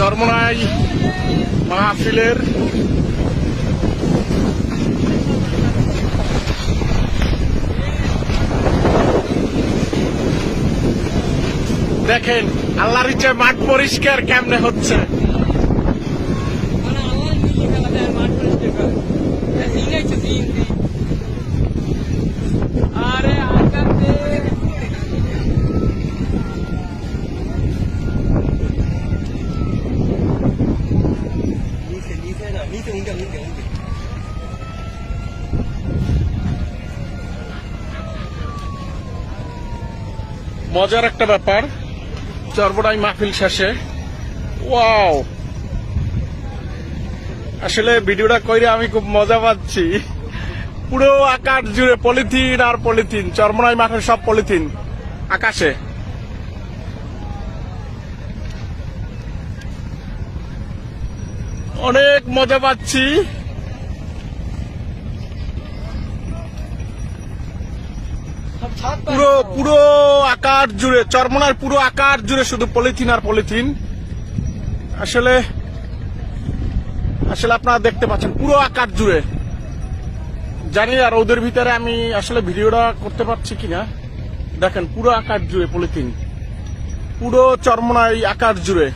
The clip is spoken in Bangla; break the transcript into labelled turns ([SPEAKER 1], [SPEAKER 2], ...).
[SPEAKER 1] চরমোনাই মাহফিলের দেখেন আল্লাহর ইচ্ছে মাঠ পরিষ্কার কেমনে হচ্ছে। মজার একটা ব্যাপার, চরমোনাই মাহফিল শেষে ওয়াও, আসলে ভিডিওটা কইরে আমি খুব মজা পাচ্ছি। পুরো আকাশ জুড়ে পলিথিন আর পলিথিন, চরমোনাই মাঠের সব পলিথিন আকাশে। অনেক মজা পাচ্ছি। পুরো পুরো আকাশ জুড়ে, চরমোনাই পুরো আকাশ জুড়ে শুধু পলিথিন আর পলিথিন। আসলে আসলে আপনারা দেখতে পাচ্ছেন পুরো আকাশ জুড়ে। জানি আর ওদের ভিতরে আমি আসলে ভিডিওটা করতে পারছি কিনা। দেখেন পুরো আকাশ জুড়ে পলিথিন, পুরো চরমোনাই আকাশ জুড়ে।